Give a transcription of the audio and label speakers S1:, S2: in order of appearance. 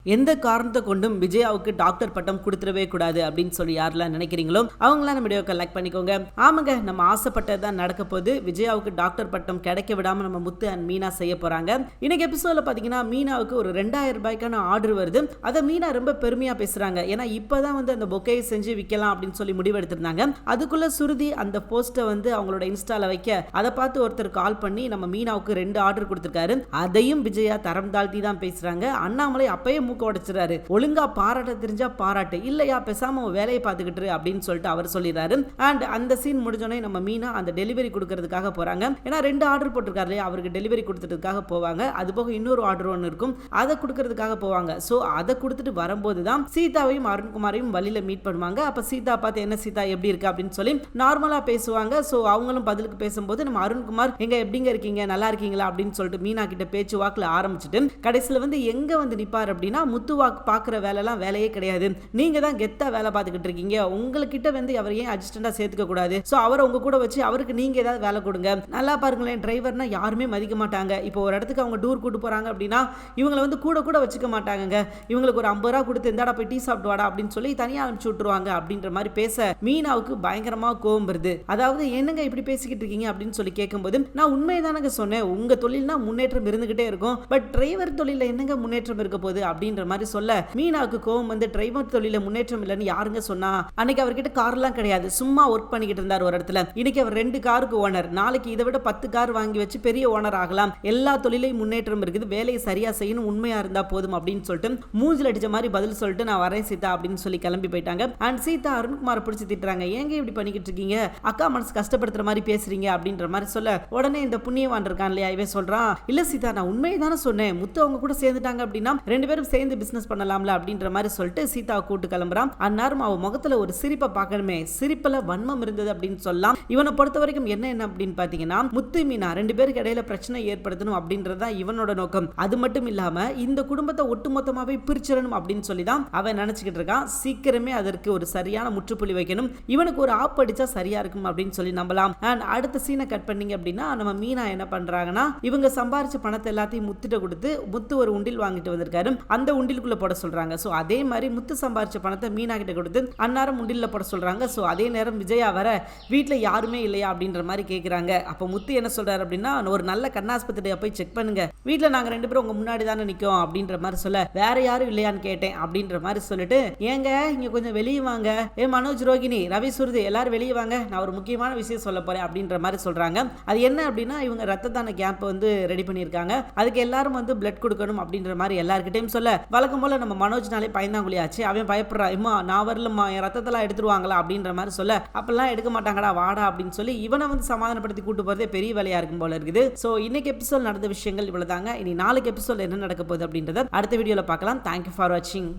S1: எந்த காரணத்தை கொண்டும் விஜயாவுக்கு டாக்டர் பட்டம் கொடுத்துடவே கூடாது அப்படின்னு சொல்லி யாரெல்லாம் நினைக்கிறீங்களோ அவங்களாம் நம்ம வீடியோக்கு லைக் பண்ணிக்கோங்க. ஆமாங்க, நம்ம ஆசைப்பட்டது தான் நடக்க போது. விஜயாவுக்கு டாக்டர் பட்டம் கிடைக்க விடாம நம்ம முத்து அண்ட் மீனா செய்ய போறாங்க. இன்னைக்கு எபிசோட்ல பாத்தீங்கன்னா மீனாவுக்கு ஒரு 2000 ரூபாய்க்கான ஆர்டர் வருது. அதை மீனா ரொம்ப பெருமையா பேசுறாங்க. ஏன்னா இப்பதான் அந்த பொக்கையை செஞ்சு விற்கலாம் அப்படின்னு சொல்லி முடிவெடுத்திருந்தாங்க. அதுக்குள்ள சுருதி அந்த போஸ்ட்டை அவங்களோட இன்ஸ்டால வைக்க அதை பார்த்து ஒருத்தர் கால் பண்ணி நம்ம மீனாவுக்கு 2 ஆர்டர் கொடுத்திருக்காரு. அதையும் விஜயா தரம் தாழ்த்தி தான் பேசுறாங்க. அண்ணாமலை அப்பயே மூக்க உடைச்சிறாரு. ஒழுங்கா பாராட்ட தெரிஞ்சா பாராட்டு, இல்லையா பேசாம வேலையை பார்த்துக்கிட்டு அப்படின்னு சொல்லிட்டு அவர் சொல்லிடுறாரு. அண்ட் அந்த சீன் முடிஞ்சோடனே நம்ம மீனா அந்த டெலிவரி கொடுக்கறதுக்காக போறாங்க. ஏன்னா 2 ஆர்டர் போட்டிருக்காரு, அவருக்கு டெலிவரி கொடுத்துறதுக்காக போவாங்க. அது போக இன்னொரு ஆர்டர் ஒன்று இருக்கும், அதை கொடுக்கறதுக்காக போவாங்க. ஸோ அதை கொடுத்துட்டு வரும்போது தான் சீதாவையும் அருண்குமாரையும் வழியில மீட் பண்ணுவாங்க. அப்ப சீதா பார்த்து என்ன சீதா எப்படி இருக்கு அப்படின்னு சொல்லி நார்மலா பேசுவாங்க. ஸோ அவங்களும் பதிலுக்கு பேசும்போது நம்ம அருண்குமார் எங்க எப்படிங்க இருக்கீங்க, நல்லா இருக்கீங்களா அப்படின்னு சொல்லிட்டு மீனா கிட்ட பேச்சு வாக்குல ஆரம்பிச்சுட்டு கடைசியில் எங்க நிப்பார் அப்படின்னா முத்துவாக்கு பார்க்குற வேலைலாம் வேலையே கிடையாது, நீங்க தான் கெத்தா வேலை பார்த்துக்கிட்டு இருக்கீங்க, உங்ககிட்ட அவர் ஏன் அசிஸ்டண்டா சேர்த்துக்க கூடாது, ஸோ அவரை உங்க கூட வச்சு அவருக்கு நீங்க ஏதாவது வேலை கொடுங்க, நல்லா பாருங்களேன் டிரைவர்னா யாருமே மதிக்க மாட்டாங்க, இப்போ ஒரு இடத்துக்கு அவங்க டூர் கூட்டு போறாங்க அப்படின்னா இவங்களை கூட வச்சுக்க மாட்டாங்க, இவங்களுக்கு ஒரு 50 ரூபா கொடுத்து இந்தாடா போய் டீ சாப்பிட்டு வாடா அப்படின்னு சொல்லி தனியாக அனுப்பிச்சு விட்டுருவாங்க அப்படின்ற மாதிரி பேச மீனாவுக்கு பயங்கரமா கோவம் வருது. அதாவது என்னங்க இப்படி பேசிக்கிட்டு இருக்கீங்க அப்படின்னு சொல்லி கேட்கும்போது நான் உண்மையை தானங்க சொன்னேன், உங்க தொழில்னா முன்னேற்றம் இருந்துகிட்டே இருக்கும், பட் டிரைவர் தொழில என்னங்க முன்னேற்றம் இருக்க போகுது அப்படின்ற மாதிரி சொல்ல மீனாவுக்கு கோவம் டிரைவர் தொழில முன்னேற்றம் இல்லைன்னு யாருங்க சொன்னா, அன்னைக்கு அவர்கிட்ட கார்லாம் கிடையாது, சும்மா ஒர்க் பண்ணிக்கிட்டு இருந்தார் ஒரு இடத்துல, இன்னைக்கு அவர் 2 காருக்கு ஓனர், நாளைக்கு இதை விட 10 கார் வாங்கி வச்சு பெரிய ஓனர் ஆகலாம், எல்லா தொழிலையும் முன்னேற்றம் இருக்குது, வேலையை சரியா செய்யணும், உண்மையா இருந்தா போதும் அப்படின்னு சொல்லிட்டு மூஞ்சில் அடிச்ச மாதிரி பதில் சொல்லிட்டு நான் வரேன் சீதா அப்படின்னு சொல்லி கிளம்பி போயிட்டாங்க. அண்ட் சீதா அருண்குமார் பிடிச்சி திட்டுறாங்க, ஏங்க இப்படி பண்ணிக்கிட்டு இருக்கீங்க, அக்கா மனசு கஷ்டப்படுத்துற மாதிரி பேசுறீங்க அப்படின்ற மாதிரி சொல்ல உடனே இந்த புண்ணியவான் இருக்கான் இல்லையா இவன் சொல்றான், இல்ல சீதா நான் உண்மையை தானே சொன்னேன், முத்து அவங்க கூட சேர்ந்துட்டாங்க அப்படின்னா 2 பேரும் சேர்ந்து பிசினஸ் பண்ணலாம்ல அப்படின்ற மாதிரி சொல்லிட்டு சீதாவை கூட்டு கிளம்புறான். அந்நேரம் அவ முகத்துல ஒரு சிரிப்பை பார்க்கணுமே, சிரிப்புல வன்மம் இருந்தது அப்படின்னு சொல்லலாம். இவனை பொறுத்த வரைக்கும் என்ன அப்படின்னு பாத்தீங்கன்னா முத்து மீனா 2 பேருக்கு இடையில பிரச்சனை ஏற்படுத்தணும் அப்படின்றதான் இவனோட நோக்கம். அது மட்டும் இல்லாம இந்த குடும்பத்தை ஒட்டுமொத்தமாவே பிரிச்சிடணும் அப்படின்னு சொல்லி தான் அவன் நினைச்சுக்கிட்டு இருக்கான். சீக்கிரமே அதற்கு ஒரு சரியான முற்றுப்புள்ளி வைக்கணும், இவனுக்கு ஒரு ஆப் அடிச்சா சரியா இருக்கும் அப்படின்னு சொல்லி நம்பலாம். அண்ட் அடுத்த சீனை கட் பண்ணீங்க அப்படின்னா நம்ம மீனா என்ன பண்றாங்கன்னா இவங்க சம்பாரிச்ச பணத்தை எல்லாத்தையும் முத்துட்ட கொடுத்து முத்து ஒரு உண்டில் வாங்கிட்டு வந்திருக்காரு, அந்த உண்டிலுக்குள்ள போட சொல்றாங்க. சோ அதே மாதிரி முத்து சம்பாரிச்ச பணத்தை மீனா கிட்ட கொடுத்து அன்னாரம் முண்டில்ல போட சொல்றாங்க. சோ அதே நேரம் விஜயா வர வீட்டுல யாருமே இல்லையா அப்படின்ற மாதிரி கேக்குறாங்க. அப்ப முத்து என்ன சொல்றாரு அப்படின்னா ஒரு நல்ல கண்ணாஸ்பத்திரியை போய் செக் பண்ணுங்க, வீட்டுல நாங்க 2 பேரும் உங்க முன்னாடி தானே நிக்கோம் அப்படின்ற மாதிரி சொல்ல வேற யாரும் இல்லையான்னு கேட்டேன் அப்படின்ற மாதிரி சொல்லிட்டு ஏங்க இங்க கொஞ்சம் வெளியே வாங்க, ஏ மனோஜ் ரோகிணி ரவி சுருதி எல்லாரும் வெளியே வாங்க, நான் ஒரு முக்கியமான விஷயம் சொல்ல போறேன் அப்படின்ற மாதிரி சொல்றாங்க. அது என்ன அப்படின்னா இவங்க ரத்த தான கேம்ப் ரெடி பண்ணியிருக்காங்க, அதுக்கு எல்லாரும் பிளட் கொடுக்கணும் அப்படின்ற மாதிரி எல்லார்கிட்டையும் சொல்ல வழக்கம் போல நம்ம மனோஜ்னாலே பயந்தாங்குழியாச்சு, அவன் பயப்படுறான், இம்மா நான் வரலம்மா என் ரத்தத்தெல்லாம் எடுத்துருவாங்களா அப்படின்ற மாதிரி சொல்ல அப்பெல்லாம் எடுக்க மாட்டாங்கடா வாடா அப்படின்னு சொல்லி இவனை சமாதானப்படுத்தி கூட்டு போறதே பெரிய வேலையா இருக்கும் போல இருக்குது. ஸோ இன்னைக்கு எபிசோட் நடந்த விஷயங்கள் இவ்வளவுதாங்க. இனி நாளைக்கு எபிசோட் என்ன நடக்க போகுது அப்படின்றத அடுத்த வீடியோல பார்க்கலாம். தேங்க்யூ ஃபார் வாட்சிங்.